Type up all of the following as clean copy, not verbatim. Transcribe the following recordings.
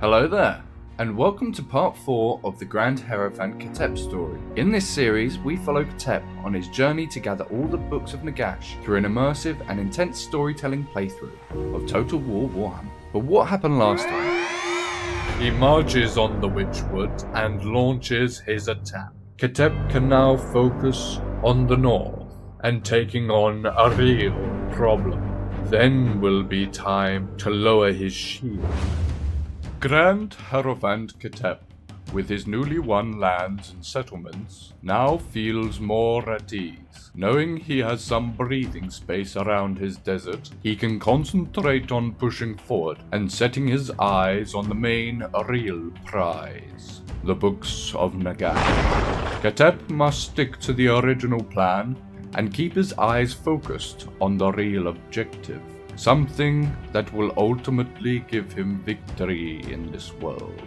Hello there, and welcome to part 4 of the Grand Hierophant Khateps story. In this series, we follow Khatep on his journey to gather all the books of Nagash through an immersive and intense storytelling playthrough of Total War Warhammer. But what happened last time? He marches on the Witchwood and launches his attack. Khatep can now focus on the north and taking on a real problem. Then will be time to lower his shield. Grand Hierophant Khatep, with his newly won lands and settlements, now feels more at ease. Knowing he has some breathing space around his desert, he can concentrate on pushing forward and setting his eyes on the main real prize, the books of Nagash. Khatep must stick to the original plan and keep his eyes focused on the real objective. Something that will ultimately give him victory in this world.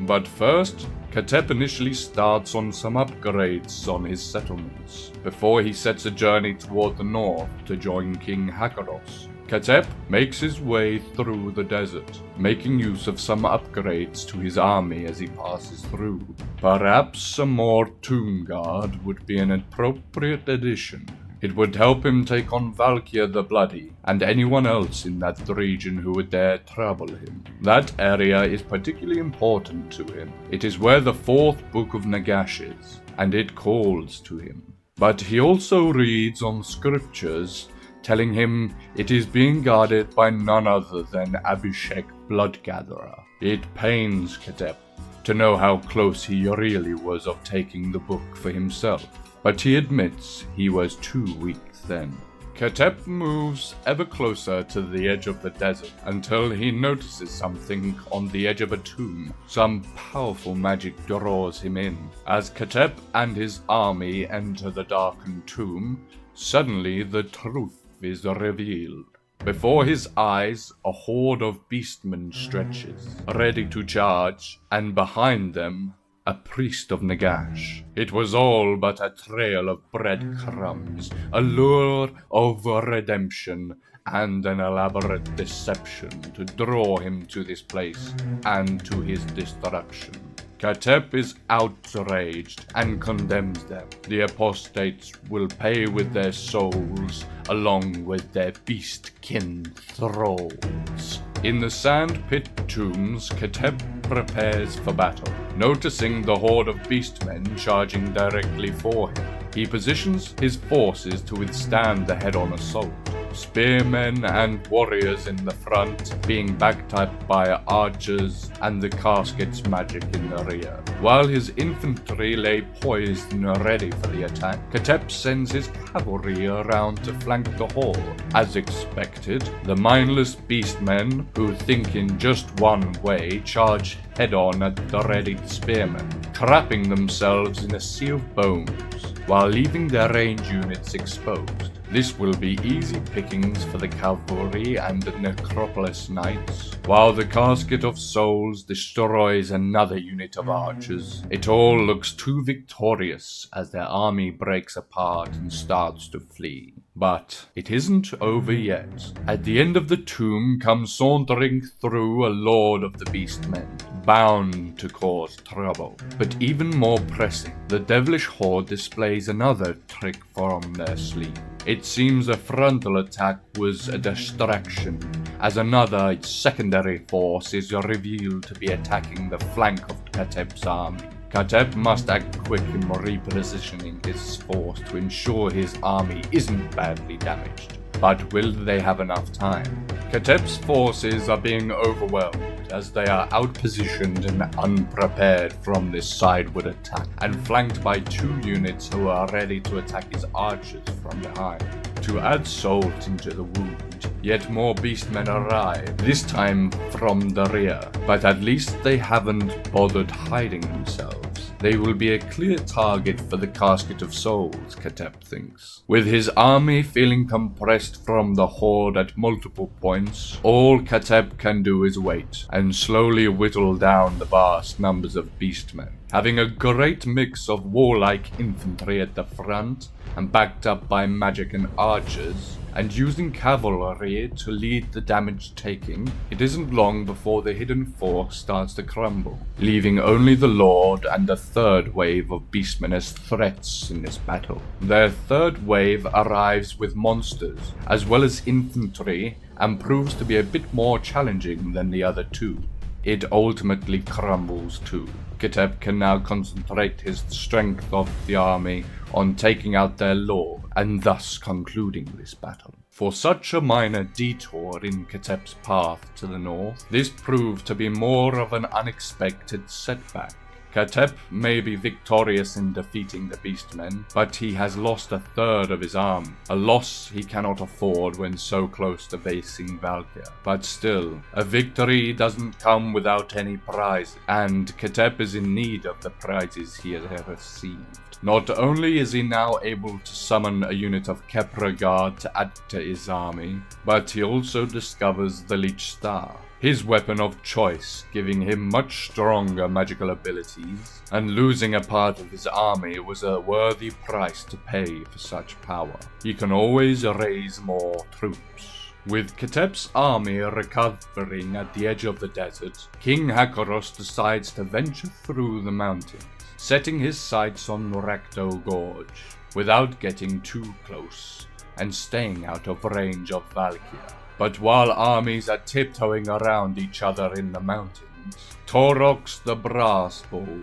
But first, Khatep initially starts on some upgrades on his settlements, before he sets a journey toward the north to join King Hakaros. Khatep makes his way through the desert, making use of some upgrades to his army as he passes through. Perhaps a more tomb guard would be an appropriate addition. It would help him take on Valkia the Bloody and anyone else in that region who would dare trouble him. That area is particularly important to him. It is where the 4th book of Nagash is, and it calls to him. But he also reads on scriptures telling him it is being guarded by none other than Abhishek Bloodgatherer. It pains Khatep to know how close he really was of taking the book for himself. But he admits he was too weak then. Khatep moves ever closer to the edge of the desert until he notices something on the edge of a tomb. Some powerful magic draws him in. As Khatep and his army enter the darkened tomb, suddenly the truth is revealed. Before his eyes, a horde of beastmen stretches, ready to charge, and behind them, a priest of Nagash. It was all but a trail of breadcrumbs, a lure of redemption, and an elaborate deception to draw him to this place and to his destruction. Khatep is outraged and condemns them. The apostates will pay with their souls, along with their beast-kin thralls. In the sand-pit tombs, Khatep prepares for battle. Noticing the horde of beastmen charging directly for him, he positions his forces to withstand the head-on assault. Spearmen and warriors in the front, being backed up by archers and the casket's magic in the rear. While his infantry lay poised and ready for the attack, Khatep sends his cavalry around to flank the horde. As expected, the mindless beastmen, who think in just one way, charge head-on at the readied spearmen, trapping themselves in a sea of bones, while leaving their range units exposed. This will be easy pickings for the cavalry and the necropolis knights, while the casket of souls destroys another unit of archers. It all looks too victorious as their army breaks apart and starts to flee. But it isn't over yet. At the end of the tomb comes sauntering through a lord of the beastmen, bound to cause trouble. But even more pressing, the devilish horde displays another trick from their sleeve. It seems a frontal attack was a distraction, as another secondary force is revealed to be attacking the flank of Khatep's army. Khatep must act quick in repositioning his force to ensure his army isn't badly damaged. But will they have enough time? Khatep's forces are being overwhelmed as they are outpositioned and unprepared from this sideward attack, and flanked by 2 units who are ready to attack his archers from behind. To add salt into the wound, yet more beastmen arrive, this time from the rear, but at least they haven't bothered hiding themselves. They will be a clear target for the Casket of Souls, Khatep thinks. With his army feeling compressed from the horde at multiple points, all Khatep can do is wait, and slowly whittle down the vast numbers of beastmen. Having a great mix of warlike infantry at the front, and backed up by magic and archers, and using cavalry to lead the damage taking, it isn't long before the hidden force starts to crumble, leaving only the Lord and a third wave of beastmen as threats in this battle. Their third wave arrives with monsters, as well as infantry, and proves to be a bit more challenging than the other two. It ultimately crumbles too. Khatep can now concentrate his strength of the army on taking out their lord, and thus concluding this battle. For such a minor detour in Khatep's path to the north, this proved to be more of an unexpected setback. Khatep may be victorious in defeating the beastmen, but he has lost a third of his army, a loss he cannot afford when so close to facing Valkia. But still, a victory doesn't come without any prizes, and Khatep is in need of the prizes he has received. Not only is he now able to summon a unit of Khepra guard to add to his army, but he also discovers the Leech Star, his weapon of choice, giving him much stronger magical abilities, and losing a part of his army was a worthy price to pay for such power. He can always raise more troops. With Khatep's army recovering at the edge of the desert, King Hakaros decides to venture through the mountains, setting his sights on Rakdo Gorge, without getting too close, and staying out of range of Valkia. But while armies are tiptoeing around each other in the mountains, Torox the Brass Bull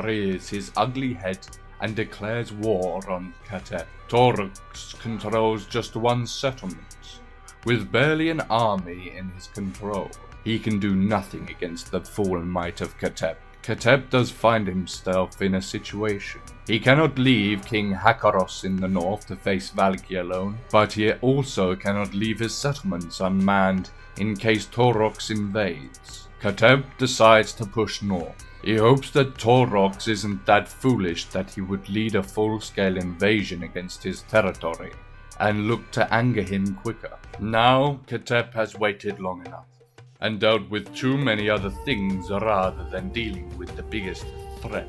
rears his ugly head and declares war on Khatep. Torox controls just one settlement. With barely an army in his control, he can do nothing against the fallen might of Khatep. Khatep does find himself in a situation. He cannot leave King Hakaros in the north to face Valkia alone, but he also cannot leave his settlements unmanned in case Torox invades. Khatep decides to push north. He hopes that Torox isn't that foolish that he would lead a full-scale invasion against his territory, and look to anger him quicker. Now, Khatep has waited long enough, and dealt with too many other things rather than dealing with the biggest threat,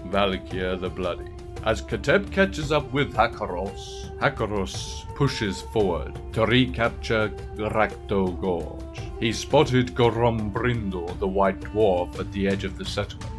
Valkia the Bloody. As Khatep catches up with Hakaros, Hakaros pushes forward to recapture Rakdo Gorge. He spotted Gorombrindle, the White Dwarf, at the edge of the settlement,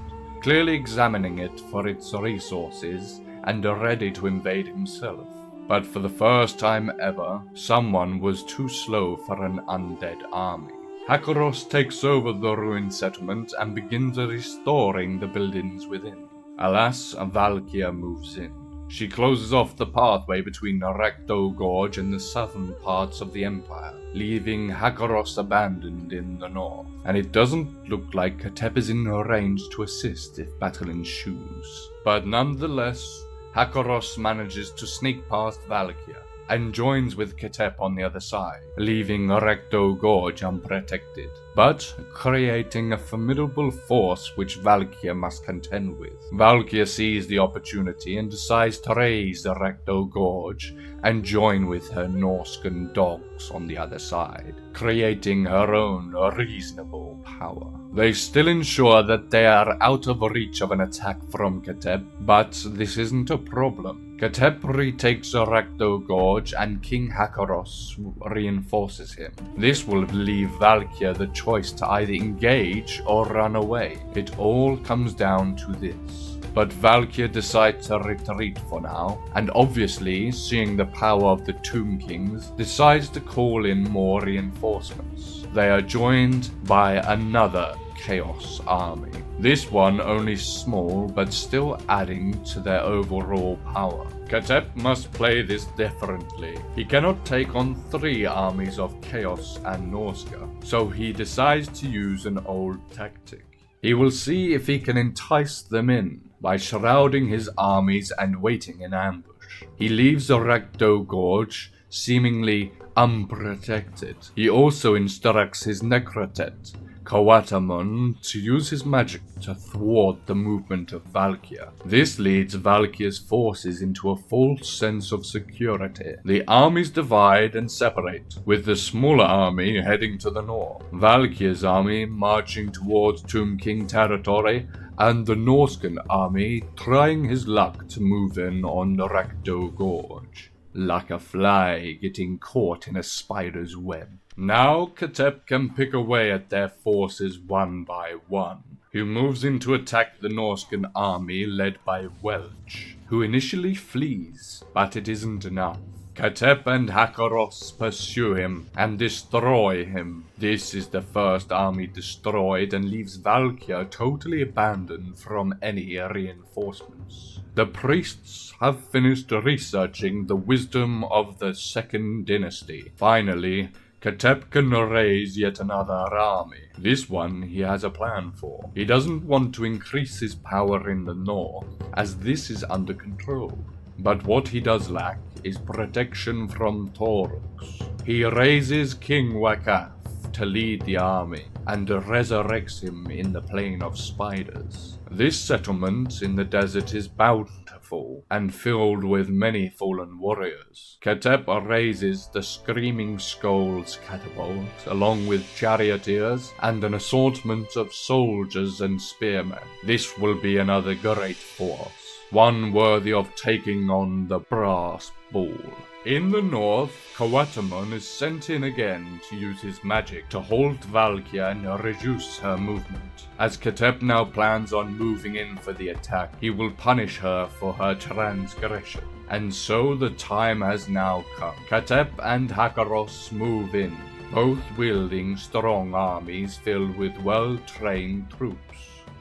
clearly examining it for its resources and ready to invade himself. But for the first time ever, someone was too slow for an undead army. Hakaros takes over the ruined settlement and begins restoring the buildings within. Alas, Valkia moves in. She closes off the pathway between Rakdo Gorge and the southern parts of the Empire, leaving Hakaros abandoned in the north. And it doesn't look like Khatep is in range to assist if battle ensues. But nonetheless, Hakaros manages to sneak past Valkia and joins with Khatep on the other side, leaving Rakdo Gorge unprotected, but creating a formidable force which Valkia must contend with. Valkia sees the opportunity and decides to raise the Rakdo Gorge and join with her Norscan dogs on the other side, creating her own reasonable power. They still ensure that they are out of reach of an attack from Khatep, but this isn't a problem. Khatep retakes Rakdo Gorge and King Hakaros reinforces him. This will leave Valkia the choice to either engage or run away. It all comes down to this. But Valkia decides to retreat for now, and obviously, seeing the power of the Tomb Kings, decides to call in more reinforcements. They are joined by another Chaos army. This one only small, but still adding to their overall power. Khatep must play this differently. He cannot take on 3 armies of Chaos and Norsca, so he decides to use an old tactic. He will see if he can entice them in by shrouding his armies and waiting in ambush. He leaves the Rakdo Gorge seemingly unprotected. He also instructs his Necrotet, Kawatamon, to use his magic to thwart the movement of Valkia. This leads Valkia's forces into a false sense of security. The armies divide and separate, with the smaller army heading to the north, Valkia's army marching towards Tomb King territory, and the Norscan army trying his luck to move in on the Rakdo Gorge. like a fly getting caught in a spider's web. Now Khatep can pick away at their forces one by one. He moves in to attack the Norscan army led by Welch, who initially flees, but it isn't enough. Khatep and Hakaros pursue him and destroy him. This is the first army destroyed and leaves Valkia totally abandoned from any reinforcements. The priests have finished researching the wisdom of the Second Dynasty. Finally, Khatep can raise yet another army. This one he has a plan for. He doesn't want to increase his power in the north, as this is under control. But what he does lack is protection from Tauruks. He raises King Wakaf to lead the army and resurrects him in the Plain of Spiders. This settlement in the desert is bountiful and filled with many fallen warriors. Khatep raises the Screaming Skulls catapults along with charioteers and an assortment of soldiers and spearmen. This will be another great force, one worthy of taking on the brass bull. In the north, Khateps is sent in again to use his magic to halt Valkia and reduce her movement. As Khatep now plans on moving in for the attack, he will punish her for her transgression. And so the time has now come. Khatep and Hakaros move in, both wielding strong armies filled with well-trained troops.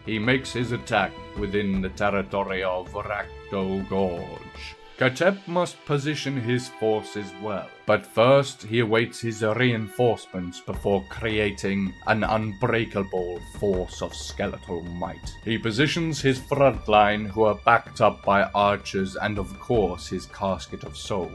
He makes his attack within the territory of Rakdo Gorge. Khatep must position his forces well, but first he awaits his reinforcements before creating an unbreakable force of skeletal might. He positions his front line, who are backed up by archers and of course his casket of souls.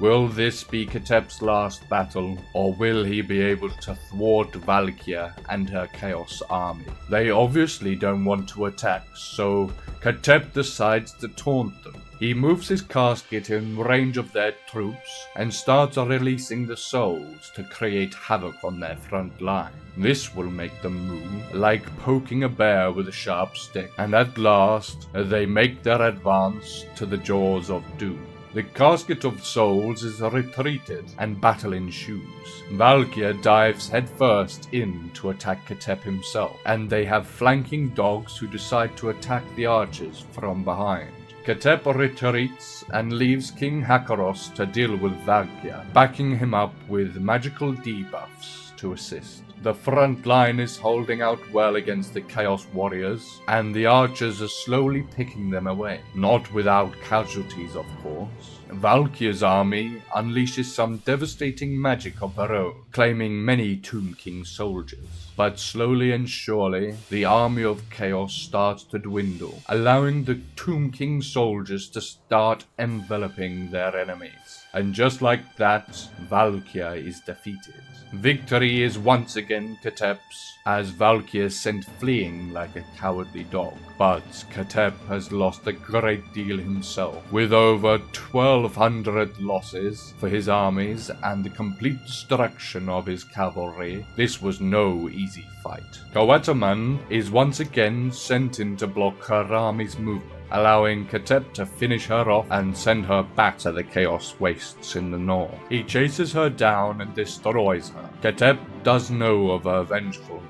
Will this be Khatep's last battle, or will he be able to thwart Valkia and her chaos army? They obviously don't want to attack, so Khatep decides to taunt them. He moves his casket in range of their troops and starts releasing the souls to create havoc on their front line. This will make them move like poking a bear with a sharp stick, and at last they make their advance to the jaws of doom. The casket of souls is retreated and battle ensues. Valkia dives headfirst in to attack Khatep himself, and they have flanking dogs who decide to attack the archers from behind. Khatep retreats and leaves King Hakaros to deal with Valkia, backing him up with magical debuffs to assist. The front line is holding out well against the Chaos Warriors, and the archers are slowly picking them away. Not without casualties, of course. Valkia's army unleashes some devastating magic of her own, claiming many Tomb King soldiers. But slowly and surely, the army of chaos starts to dwindle, allowing the Tomb King soldiers to start enveloping their enemies. And just like that, Valkia is defeated. Victory is once again Khatep's, as Valkia is sent fleeing like a cowardly dog. But Khatep has lost a great deal himself, with over 1,200 losses for his armies and the complete destruction of his cavalry. This was no easy fight. Khateps is once again sent in to block her army's movement, allowing Khatep to finish her off and send her back to the Chaos Wastes in the north. He chases her down and destroys her. Khatep does know of her vengefulness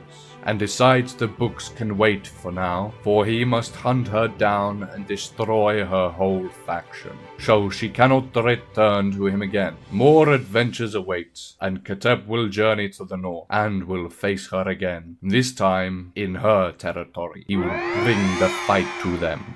and decides the books can wait for now, for he must hunt her down and destroy her whole faction, so she cannot return to him again. More adventures await, and Khatep will journey to the north and will face her again, this time in her territory. He will bring the fight to them.